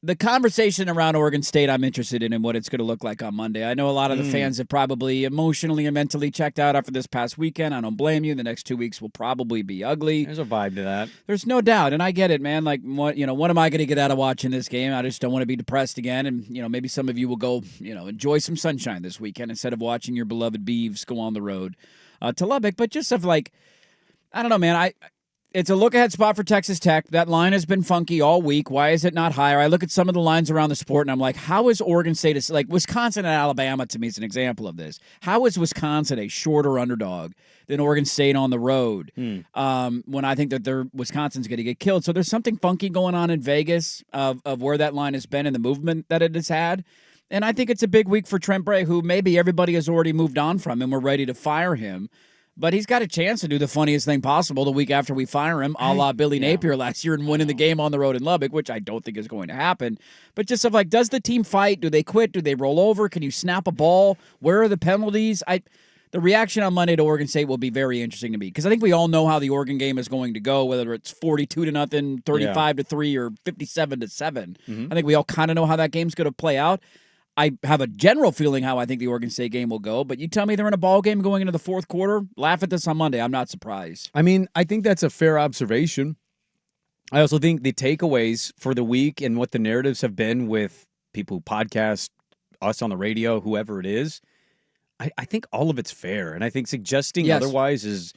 the conversation around Oregon State I'm interested in and what it's going to look like on Monday. I know a lot of the fans have probably emotionally and mentally checked out after this past weekend. I don't blame you. The next 2 weeks will probably be ugly. There's a vibe to that. There's no doubt, and I get it, man. Like, what am I going to get out of watching this game? I just don't want to be depressed again, and maybe some of you will go, enjoy some sunshine this weekend instead of watching your beloved Beavs go on the road to Lubbock. But just of like, I don't know, man. It's a look-ahead spot for Texas Tech. That line has been funky all week. Why is it not higher? I look at some of the lines around the sport, and I'm like, how is Oregon State, like Wisconsin and Alabama to me is an example of this. How is Wisconsin a shorter underdog than Oregon State on the road when I think that Wisconsin's going to get killed? So there's something funky going on in Vegas of where that line has been and the movement that it has had. And I think it's a big week for Trent Bray, who maybe everybody has already moved on from and we're ready to fire him. But he's got a chance to do the funniest thing possible the week after we fire him, a la Billy Napier last year and winning the game on the road in Lubbock, which I don't think is going to happen. But just of like, does the team fight? Do they quit? Do they roll over? Can you snap a ball? Where are the penalties? The reaction on Monday to Oregon State will be very interesting to me because I think we all know how the Oregon game is going to go, whether it's 42-0, 35-3, or 57-7. I think we all kind of know how that game's going to play out. I have a general feeling how I think the Oregon State game will go, but you tell me they're in a ball game going into the fourth quarter, laugh at this on Monday. I'm not surprised. I mean, I think that's a fair observation. I also think the takeaways for the week and what the narratives have been with people who podcast, us on the radio, whoever it is, I think all of it's fair. And I think suggesting otherwise is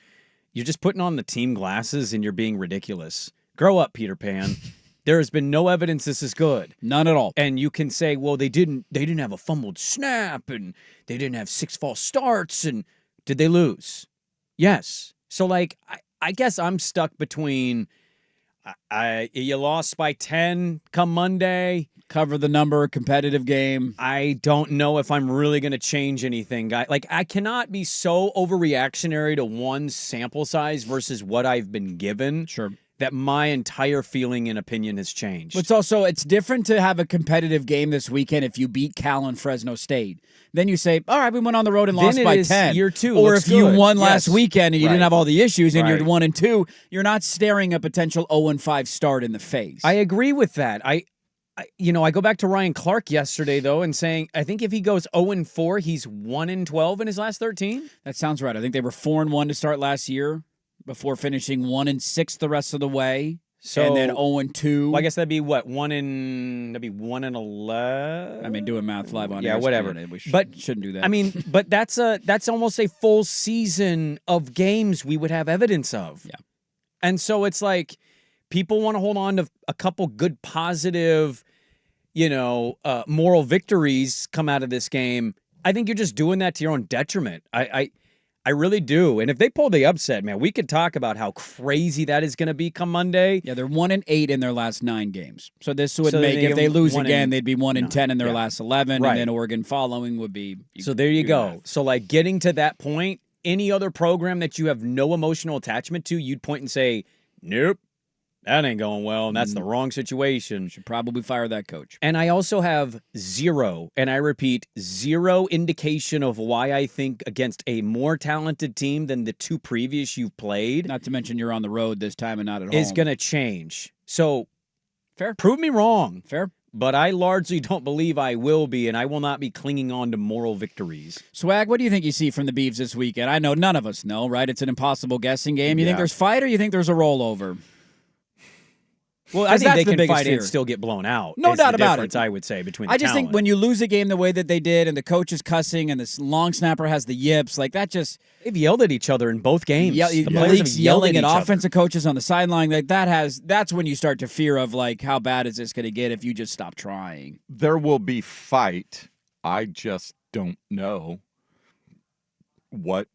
you're just putting on the team glasses and you're being ridiculous. Grow up, Peter Pan. There has been no evidence this is good. None at all. And you can say, well, they didn't have a fumbled snap and they didn't have 6 false starts and did they lose? Yes. So like I guess I'm stuck between you lost by 10 come Monday. Cover the number, competitive game. I don't know if I'm really going to change anything, guy. Like I cannot be so overreactionary to one sample size versus what I've been given. Sure. That my entire feeling and opinion has changed. But it's different to have a competitive game this weekend if you beat Cal and Fresno State. Then you say, all right, we went on the road and lost by 10. Year 2 or if you won last weekend and you Right. didn't have all the issues and you're 1-2, you're not staring a potential 0-5 start in the face. I agree with that. I go back to Ryan Clark yesterday, though, and saying I think if he goes 0-4, he's 1-12 in his last 13. That sounds right. I think they were 4-1 to start last year before finishing 1-6 the rest of the way. So, and then 0-2. Well, I guess that'd be what? 1-11. I mean, doing math live on yeah, air is whatever. We but shouldn't do that. I mean, but that's almost a full season of games we would have evidence of. Yeah. And so it's like people want to hold on to a couple good positive, moral victories come out of this game. I think you're just doing that to your own detriment. I really do. And if they pull the upset, man, we could talk about how crazy that is going to be come Monday. Yeah, they're 1-8 in their last 9 games. So this would make, if they lose again, they'd be 1-10 in their last 11, and then Oregon following would be. So there you go. So like getting to that point, any other program that you have no emotional attachment to, you'd point and say, nope, that ain't going well, and that's the wrong situation. Should probably fire that coach. And I also have zero, and I repeat, zero indication of why I think against a more talented team than the 2 previous you've played. Not to mention you're on the road this time and not at home. Is going to change. So, fair. Prove me wrong. Fair. But I largely don't believe I will be, and I will not be clinging on to moral victories. Swag, what do you think you see from the Beavs this weekend? I know none of us know, right? It's an impossible guessing game. You think there's fight or you think there's a rollover? Well, I think they can fight and still get blown out. No doubt about it. I would say between the I just think when you lose a game the way that they did, and the coach is cussing, and this long snapper has the yips, like that just they've yelled at each other in both games. Malik's yelling at offensive coaches on the sideline, like that's when you start to fear of like how bad is this going to get if you just stop trying. There will be fight. I just don't know what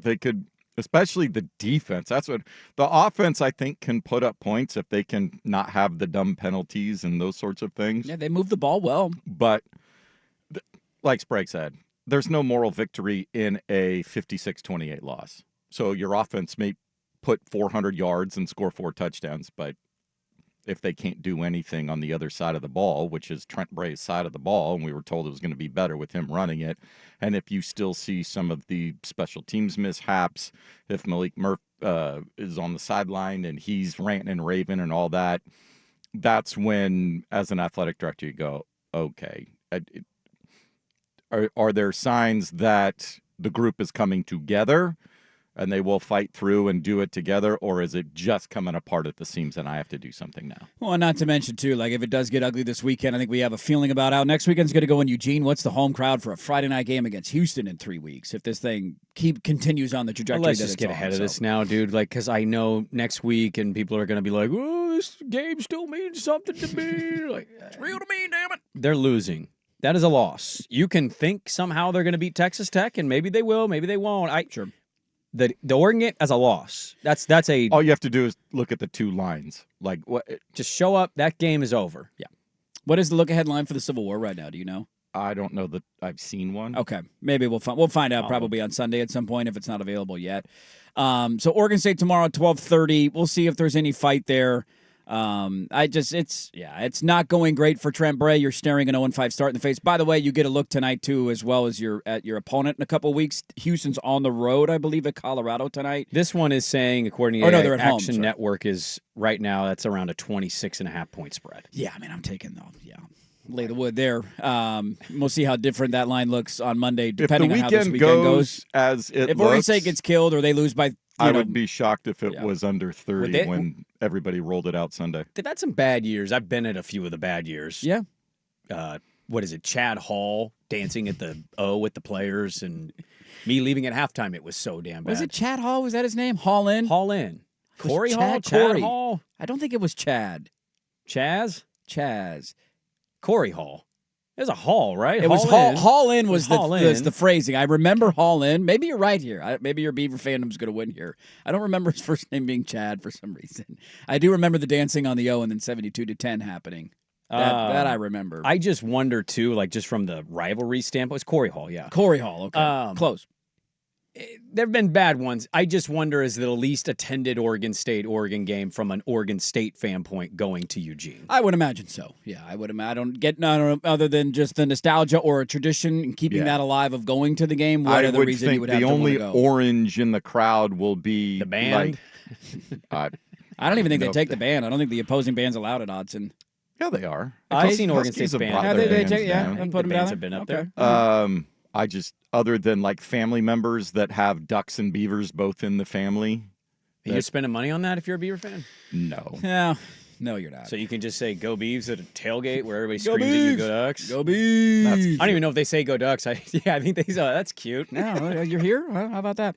they could. Especially the defense. That's what the offense, I think, can put up points if they can not have the dumb penalties and those sorts of things. Yeah, they move the ball well. But like Sprague said, there's no moral victory in a 56-28 loss. So your offense may put 400 yards and score 4 touchdowns, but if they can't do anything on the other side of the ball, which is Trent Bray's side of the ball, and we were told it was going to be better with him running it, and if you still see some of the special teams mishaps, if Malik Murph is on the sideline and he's ranting and raving and all that, that's when, as an athletic director, you go, okay, are there signs that the group is coming together and they will fight through and do it together, or is it just coming apart at the seams and I have to do something now? Well, not to mention, too, like if it does get ugly this weekend, I think we have a feeling about how next weekend's going to go in Eugene. What's the home crowd for a Friday night game against Houston in 3 weeks if this thing continues on the trajectory Let's that just it's get on, ahead of so. this now, dude. Like, because I know next week and people are going to be like, oh, this game still means something to me. Like, It's real to me, damn it. they're losing. That is a loss. You can think somehow they're going to beat Texas Tech, and maybe they will, maybe they won't. Sure. The Oregon game as a loss. That's a All you have to do is look at the two lines. Like, what? just show up. That game is over. Yeah. What is the look-ahead line for the Civil War right now? Do you know? I don't know that I've seen one. Okay, maybe we'll find out probably on Sunday at some point if it's not available yet. So Oregon State tomorrow at 12:30. We'll see if there's any fight there. It's not going great for Trent Bray. You're staring an 0-5 start in the face. By the way, you get a look tonight too, as well as your opponent in a couple of weeks. Houston's on the road, I believe, at Colorado tonight. This one is saying, according to they're at home, Action sorry. Network, is right now that's around a 26.5 point spread. Yeah, I mean, I'm taking lay the wood there. We'll see how different that line looks on Monday, depending if the on how this weekend weekend goes. as it If looks, Oregon State gets killed or they lose by, I would be shocked if it was under 30 they- when everybody rolled it out Sunday. They've had some bad years. I've been at a few of the bad years. Yeah. What is it? Chad Hall dancing at the O with the players, and me leaving at halftime. It was so damn bad. Was it Chad Hall? Was that his name? Hall in? Hall in? Was Corey Hall? Chad Chad Corey? Hall? I don't think it was Chad. Chaz? Chaz. Corey Hall. It was a Hall, right? It was in. Hall in was Hall was in. the phrasing. I remember Hall in. Maybe you're right here. Maybe your Beaver fandom's going to win here. I don't remember his first name being Chad for some reason. I do remember the dancing on the O and then 72-10 happening. That I remember. I just wonder, too, like just from the rivalry standpoint, it's Corey Hall, yeah. Corey Hall, okay. Close. There have been bad ones. I just wonder, is the least attended Oregon game from an Oregon State fan point going to Eugene? I would imagine so. Yeah, I would imagine. I don't get none other than just the nostalgia or a tradition and keeping that alive of going to the game. What I other would reason think you would have the to only want to go? orange in the crowd will be The band? Like, I don't even think they No. take the band. I don't think the opposing band's allowed at Autzen. yeah, they are. I've seen Oregon Huskies State's have band. brought Yeah, their they bands take, down. and put them the down bands there? have been up Okay. there. I just, other than like family members that have ducks and beavers both in the family, You're spending money on that if you're a Beaver fan? no. Yeah. No, you're not. So you can just say "Go Beavs" at a tailgate where everybody Go screams at you Beavs! "Go Ducks." Go Bees! I don't even know if they say "Go Ducks." I think they say, "Oh, that's cute." No, you're here? Well, how about that?